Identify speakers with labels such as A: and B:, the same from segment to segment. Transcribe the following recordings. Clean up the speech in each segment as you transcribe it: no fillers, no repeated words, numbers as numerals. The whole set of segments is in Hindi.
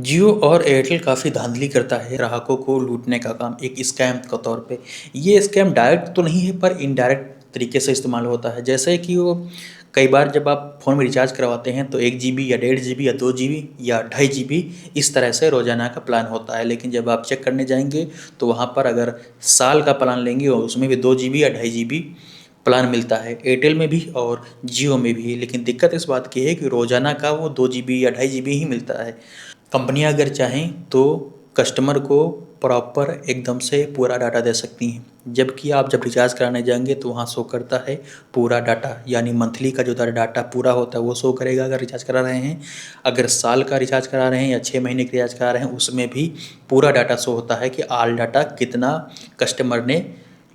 A: जियो और एयरटेल काफ़ी धांधली करता है ग्राहकों को लूटने का काम एक स्कैम के तौर पे। ये स्कैम डायरेक्ट तो नहीं है पर इनडायरेक्ट तरीके से इस्तेमाल होता है। जैसे कि वो कई बार जब आप फ़ोन में रिचार्ज करवाते हैं तो 1 जीबी या 1.5 जीबी या 2 जीबी या 2.5 जीबी इस तरह से रोज़ाना का प्लान होता है। लेकिन जब आप चेक करने जाएँगे तो वहाँ पर अगर साल का प्लान लेंगे और उसमें भी 2 जीबी या 2.5 जीबी प्लान मिलता है एयरटेल में भी और जियो में भी। लेकिन दिक्कत इस बात की है कि रोज़ाना का वो 2 जीबी या 2.5 जीबी ही मिलता है। कंपनियां अगर चाहें तो कस्टमर को प्रॉपर एकदम से पूरा डाटा दे सकती हैं, जबकि आप जब रिचार्ज कराने जाएंगे तो वहाँ शो करता है पूरा डाटा, यानी मंथली का जो डाटा पूरा होता है वो शो करेगा अगर रिचार्ज करा रहे हैं। अगर साल का रिचार्ज करा रहे हैं या 6 महीने का रिचार्ज करा रहे हैं उसमें भी पूरा डाटा शो होता है कि ऑल डाटा कितना कस्टमर ने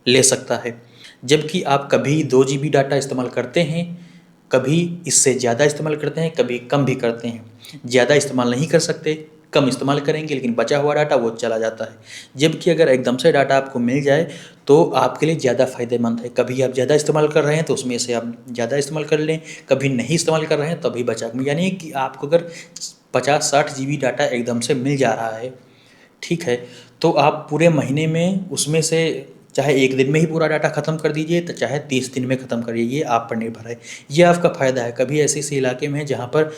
A: ले सकता है। जबकि आप कभी 2 जीबी डाटा इस्तेमाल करते हैं, कभी इससे ज़्यादा इस्तेमाल करते हैं, कभी कम भी करते हैं। ज़्यादा इस्तेमाल नहीं कर सकते, कम इस्तेमाल करेंगे लेकिन बचा हुआ डाटा वो चला जाता है। जबकि अगर एकदम से डाटा आपको मिल जाए तो आपके लिए ज़्यादा फ़ायदेमंद है। कभी आप ज़्यादा इस्तेमाल कर रहे हैं तो उसमें से आप ज़्यादा इस्तेमाल कर लें, कभी नहीं इस्तेमाल कर रहे हैं तभी बचा, यानी कि आपको अगर 50-60 जीबी डाटा एकदम से मिल जा रहा है, ठीक है, तो आप पूरे महीने में उसमें से चाहे 1 दिन में ही पूरा डाटा ख़त्म कर दीजिए तो चाहे 30 दिन में ख़त्म करिए, ये आप पर निर्भर है। ये आपका फ़ायदा है। कभी ऐसे इलाके में है जहाँ पर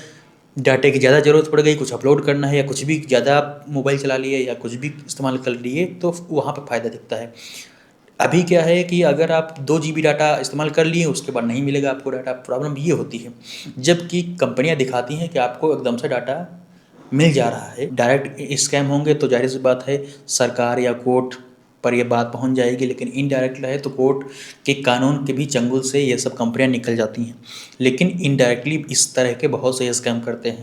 A: डाटे की ज़्यादा ज़रूरत पड़ गई, कुछ अपलोड करना है या कुछ भी ज़्यादा आप मोबाइल चला लिए या कुछ भी इस्तेमाल कर लिए तो वहाँ पर फ़ायदा दिखता है। अभी क्या है कि अगर आप 2 जीबी डाटा इस्तेमाल कर लिए उसके बाद नहीं मिलेगा आपको डाटा, प्रॉब्लम ये होती है। जबकि कंपनियाँ दिखाती हैं कि आपको एकदम से डाटा मिल जा रहा है। डायरेक्ट स्कैम होंगे तो ज़ाहिर सी बात है सरकार या कोर्ट पर ये बात पहुंच जाएगी, लेकिन इनडायरेक्ट है तो कोर्ट के कानून के भी चंगुल से ये सब कंपनियां निकल जाती हैं। लेकिन इनडायरेक्टली इस तरह के बहुत से स्कैम करते हैं।